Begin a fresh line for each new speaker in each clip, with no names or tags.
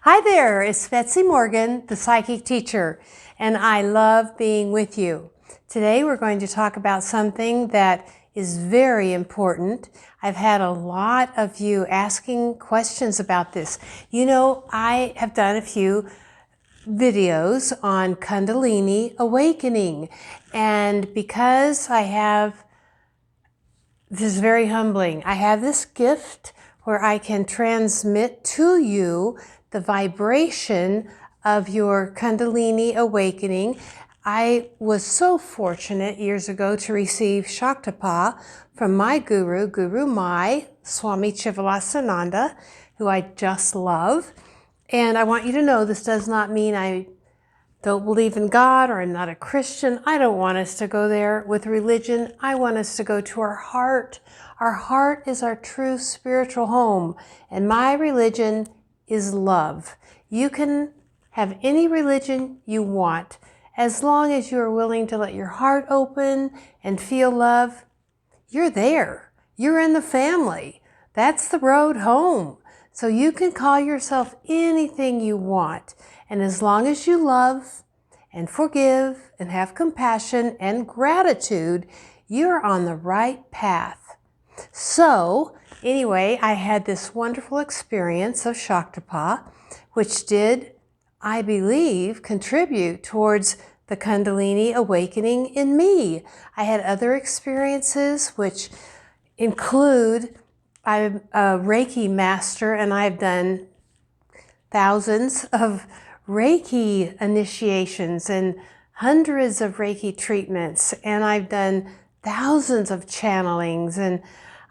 Hi there, it's Betsy-Morgan, the psychic teacher, and I love being with you. Today we're going to talk about something that is very important. I've had a lot of you asking questions about this. You know, I have done a few videos on Kundalini awakening, and because this is very humbling. I have this gift where I can transmit to you the vibration of your Kundalini awakening. I was so fortunate years ago to receive Shaktapa from my guru, Guru Mai, Swami Chivilasananda, who I just love. And I want you to know this does not mean I don't believe in God or I'm not a Christian. I don't want us to go there with religion. I want us to go to our heart. Our heart is our true spiritual home, and my religion is love. You can have any religion you want as long as you are willing to let your heart open and feel love. You're there. You're in the family. That's the road home. So you can call yourself anything you want. And as long as you love and forgive and have compassion and gratitude, you're on the right path. So anyway, I had this wonderful experience of Shaktapa, which did, I believe, contribute towards the Kundalini awakening in me. I had other experiences which include, I'm a Reiki master and I've done thousands of Reiki initiations and hundreds of Reiki treatments, and I've done thousands of channelings, and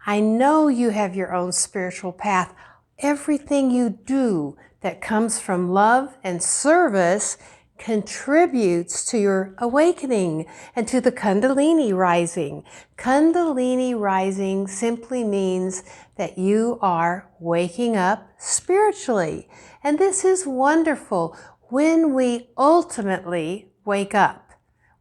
I know you have your own spiritual path. Everything you do that comes from love and service contributes to your awakening and to the Kundalini rising. Kundalini rising simply means that you are waking up spiritually. And this is wonderful when we ultimately wake up,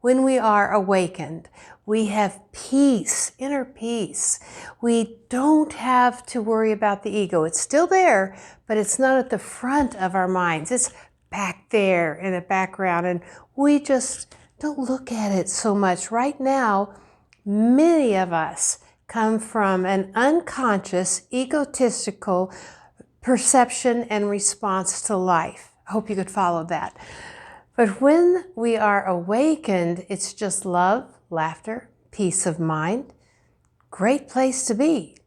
when we are awakened. We have peace, inner peace. We don't have to worry about the ego. It's still there, but it's not at the front of our minds. It's back there in the background, and we just don't look at it so much. Right now, many of us come from an unconscious, egotistical perception and response to life. I hope you could follow that. But when we are awakened, it's just love, laughter, peace of mind. Great place to be.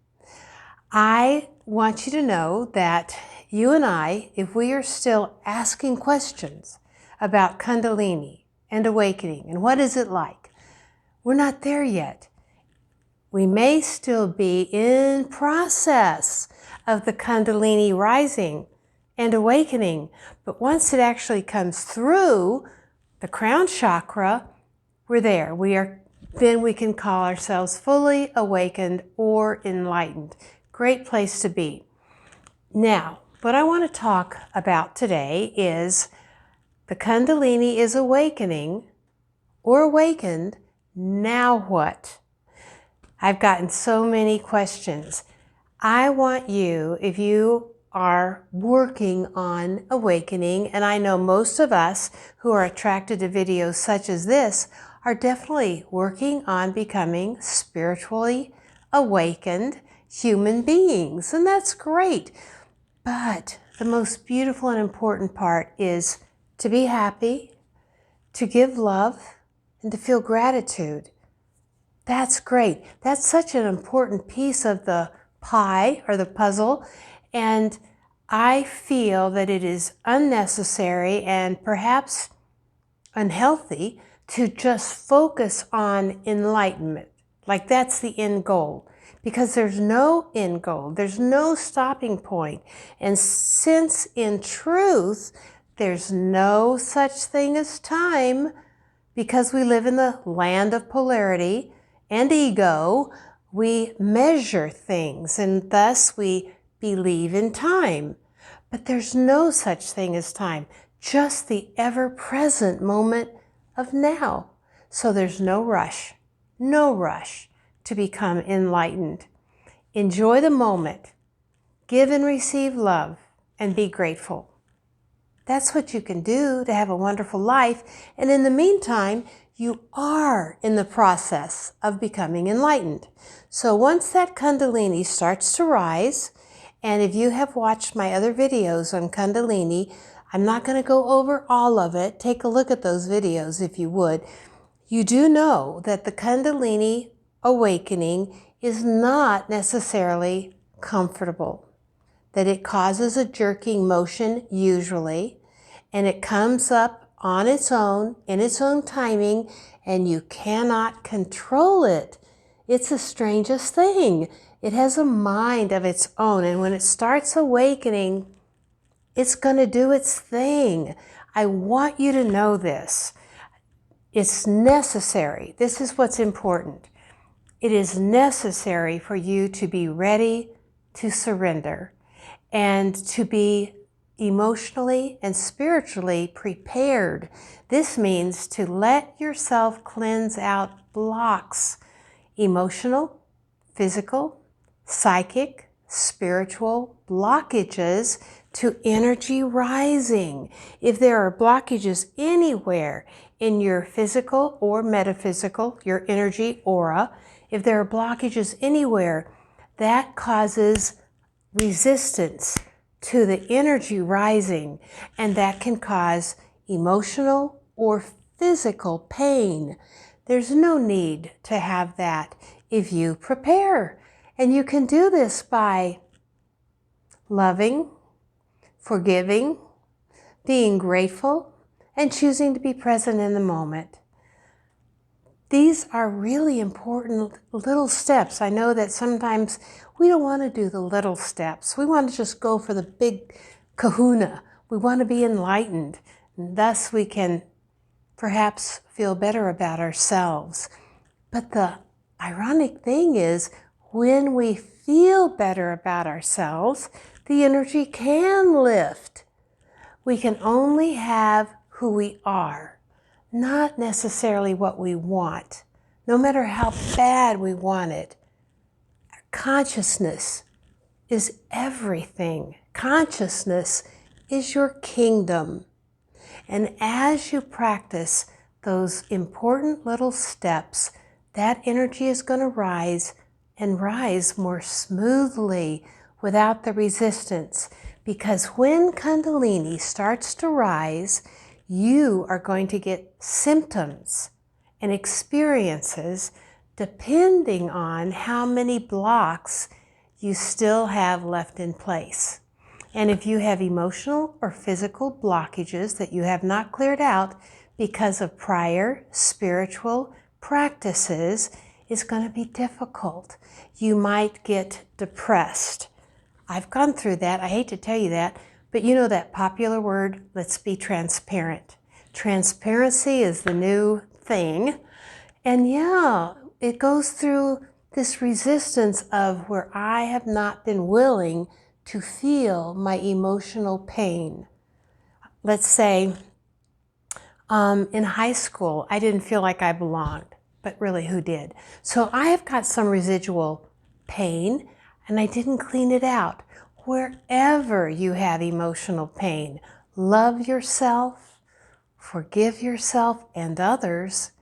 I want you to know that you and I, if we are still asking questions about Kundalini and awakening and what is it like, we're not there yet. We may still be in process of the Kundalini rising and awakening, but once it actually comes through the crown chakra, we're there. Then we can call ourselves fully awakened or enlightened. Great place to be. Now, what I want to talk about today is the Kundalini is awakening or awakened. Now what? I've gotten so many questions. I want you, if you are working on awakening, and I know most of us who are attracted to videos such as this are definitely working on becoming spiritually awakened human beings, and that's great. But the most beautiful and important part is to be happy, to give love, and to feel gratitude. That's great. That's such an important piece of the pie or the puzzle, and I feel that it is unnecessary and perhaps unhealthy to just focus on enlightenment. Like that's the end goal. Because there's no end goal, there's no stopping point. And since in truth, there's no such thing as time, because we live in the land of polarity and ego, we measure things and thus we believe in time. But there's no such thing as time, just the ever-present moment of now. So there's no rush to become enlightened. Enjoy the moment, give and receive love, and be grateful. That's what you can do to have a wonderful life. And in the meantime, you are in the process of becoming enlightened. So once that Kundalini starts to rise, and if you have watched my other videos on Kundalini, I'm not going to go over all of it. Take a look at those videos if you would. You do know that the Kundalini awakening is not necessarily comfortable, that it causes a jerking motion usually, and it comes up on its own, in its own timing, and you cannot control it. It's the strangest thing. It has a mind of its own, and when it starts awakening, it's going to do its thing. I want you to know this. It's necessary. This is what's important. It is necessary for you to be ready to surrender and to be emotionally and spiritually prepared. This means to let yourself cleanse out blocks, emotional, physical, psychic, spiritual blockages to energy rising. If there are blockages anywhere in your physical or metaphysical, your energy aura, if there are blockages anywhere, that causes resistance to the energy rising, and that can cause emotional or physical pain. There's no need to have that if you prepare. And you can do this by loving, forgiving, being grateful, and choosing to be present in the moment. These are really important little steps. I know that sometimes we don't want to do the little steps. We want to just go for the big kahuna. We want to be enlightened. And thus we can perhaps feel better about ourselves. But the ironic thing is, when we feel better about ourselves, the energy can lift. We can only have who we are, not necessarily what we want, no matter how bad we want it. Consciousness is everything. Consciousness is your kingdom. And as you practice those important little steps, that energy is going to rise and rise more smoothly without the resistance. Because when Kundalini starts to rise, you are going to get symptoms and experiences depending on how many blocks you still have left in place. And if you have emotional or physical blockages that you have not cleared out because of prior spiritual practices, it's going to be difficult. You might get depressed. I've gone through that. I hate to tell you that, but you know that popular word, let's be transparent. Transparency is the new thing. And yeah, it goes through this resistance of where I have not been willing to feel my emotional pain. Let's say in high school, I didn't feel like I belonged, but really who did? So I have got some residual pain and I didn't clean it out. Wherever you have emotional pain, love yourself, forgive yourself and others,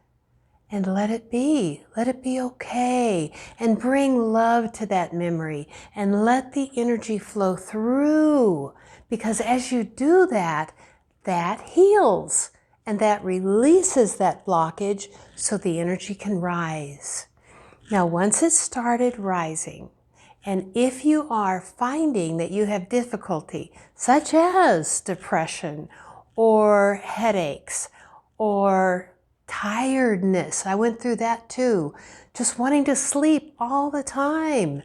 and let it be. Let it be okay. And bring love to that memory and let the energy flow through. Because as you do that, that heals and that releases that blockage so the energy can rise. Now, once it started rising, and if you are finding that you have difficulty, such as depression or headaches or tiredness, I went through that too, just wanting to sleep all the time.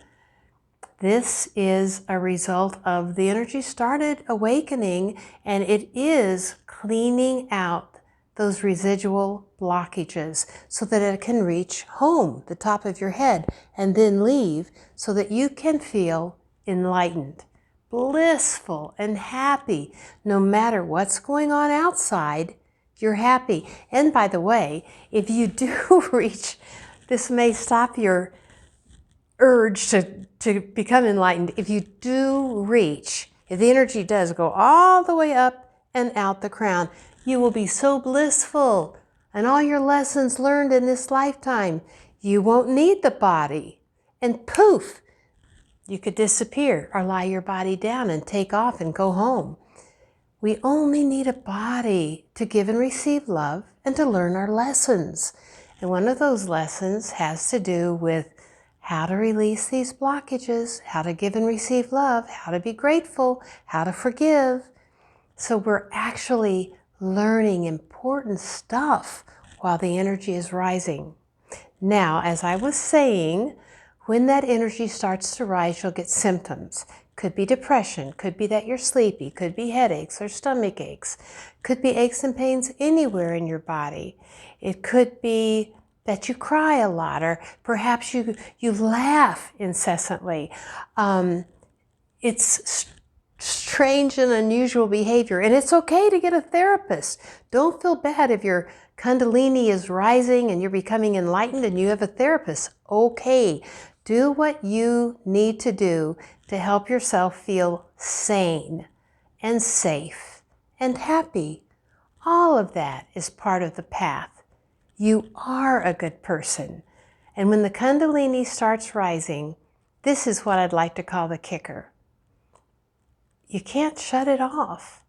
This is a result of the energy started awakening, and it is cleaning out those residual blockages so that it can reach home, the top of your head, and then leave so that you can feel enlightened, blissful, and happy. No matter what's going on outside, you're happy. And by the way, if you do reach, this may stop your urge to become enlightened. If you do reach, if the energy does go all the way up and out the crown. You will be so blissful, and all your lessons learned in this lifetime, you won't need the body. And poof, you could disappear or lie your body down and take off and go home. We only need a body to give and receive love and to learn our lessons. And one of those lessons has to do with how to release these blockages, how to give and receive love, how to be grateful, how to forgive. So we're actually learning important stuff while the energy is rising. Now, as I was saying, when that energy starts to rise, you'll get symptoms. Could be depression, could be that you're sleepy, could be headaches or stomach aches, could be aches and pains anywhere in your body. It could be that you cry a lot, or perhaps you laugh incessantly. It's strange and unusual behavior, and it's okay to get a therapist. Don't feel bad if your Kundalini is rising and you're becoming enlightened and you have a therapist. Okay, do what you need to do to help yourself feel sane and safe and happy. All of that is part of the path. You are a good person. And when the Kundalini starts rising, this is what I'd like to call the kicker. You can't shut it off.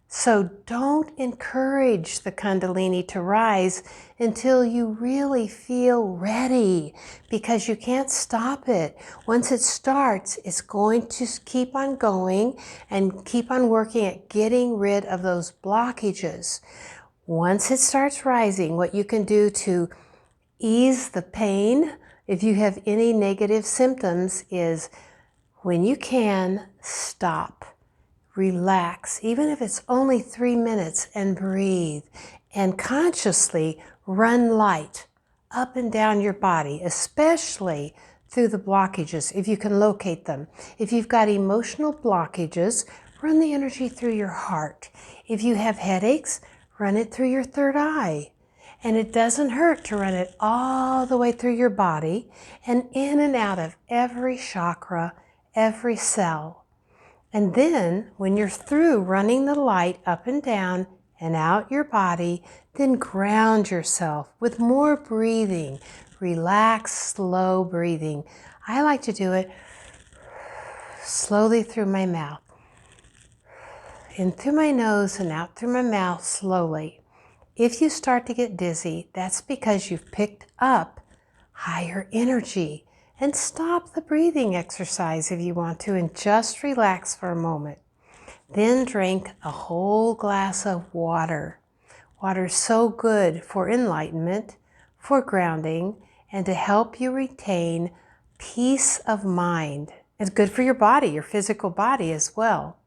So don't encourage the Kundalini to rise until you really feel ready, because you can't stop it. Once it starts, it's going to keep on going and keep on working at getting rid of those blockages. Once it starts rising, what you can do to ease the pain, if you have any negative symptoms, is when you can, stop. Relax, even if it's only 3 minutes, and breathe. And consciously run light up and down your body, especially through the blockages, if you can locate them. If you've got emotional blockages, run the energy through your heart. If you have headaches, run it through your third eye. And it doesn't hurt to run it all the way through your body and in and out of every chakra, every cell. And then when you're through running the light up and down and out your body, then ground yourself with more breathing. Relax, slow breathing. I like to do it slowly through my mouth. In through my nose and out through my mouth slowly. If you start to get dizzy, that's because you've picked up higher energy. And stop the breathing exercise if you want to, and just relax for a moment. Then drink a whole glass of water. Water is so good for enlightenment, for grounding, and to help you retain peace of mind. It's good for your body, your physical body as well.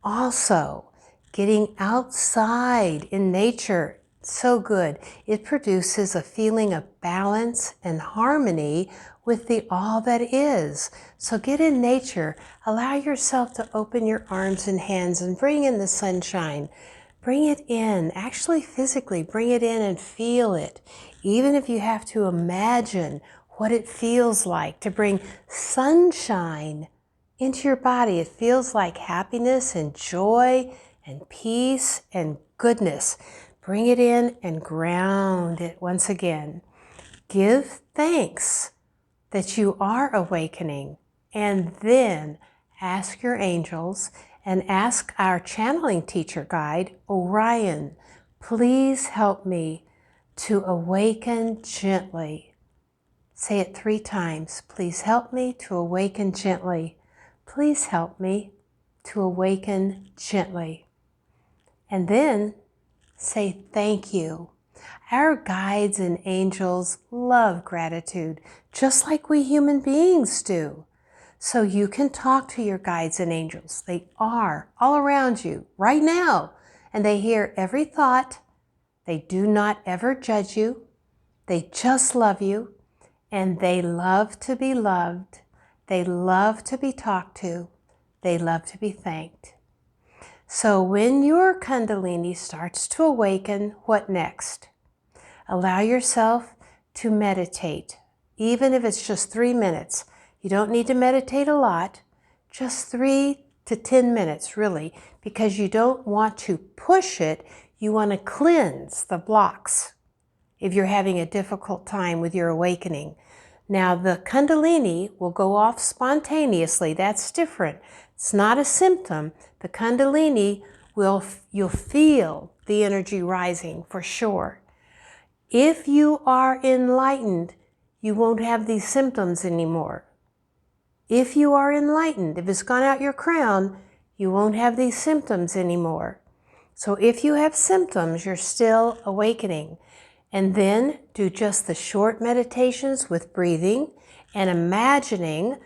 Also, getting outside in nature, so good. It produces a feeling of balance and harmony with the all that is. So get in nature. Allow yourself to open your arms and hands and bring in the sunshine. Bring it in, actually physically bring it in and feel it. Even if you have to imagine what it feels like to bring sunshine into your body. It feels like happiness and joy and peace and goodness. Bring it in and ground it once again. Give thanks that you are awakening, and then ask your angels and ask our channeling teacher guide, Orion, please help me to awaken gently. Say it 3 times. Please help me to awaken gently. Please help me to awaken gently. And then say thank you. Our guides and angels love gratitude, just like we human beings do. So you can talk to your guides and angels. They are all around you right now, and they hear every thought. They do not ever judge you. They just love you, and they love to be loved. They love to be talked to. They love to be thanked. So when your Kundalini starts to awaken, what next? Allow yourself to meditate, even if it's just 3 minutes. You don't need to meditate a lot, just 3 to 10 minutes, really, because you don't want to push it. You want to cleanse the blocks if you're having a difficult time with your awakening. Now, the Kundalini will go off spontaneously. That's different. It's not a symptom. The Kundalini you'll feel the energy rising for sure. If you are enlightened, you won't have these symptoms anymore. If you are enlightened, if it's gone out your crown, you won't have these symptoms anymore. So if you have symptoms, you're still awakening. And then do just the short meditations with breathing and imagining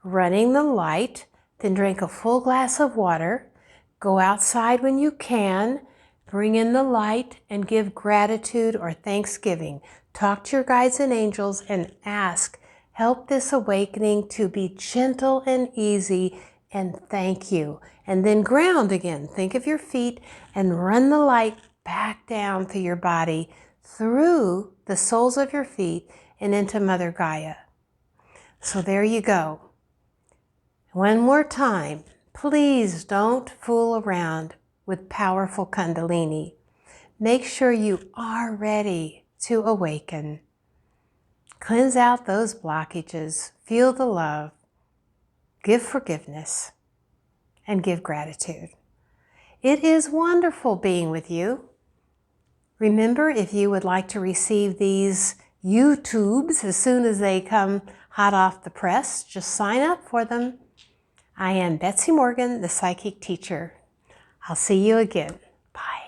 running the light, then drink a full glass of water, go outside when you can, bring in the light and give gratitude or thanksgiving. Talk to your guides and angels and ask, help this awakening to be gentle and easy, and thank you. And then ground again. Think of your feet and run the light back down through your body, through the soles of your feet and into Mother Gaia. So there you go. One more time, please don't fool around with powerful Kundalini. Make sure you are ready to awaken. Cleanse out those blockages, feel the love, give forgiveness, and give gratitude. It is wonderful being with you. Remember, if you would like to receive these YouTubes as soon as they come hot off the press, just sign up for them. I am Betsy Morgan, the Psychic Teacher. I'll see you again. Bye.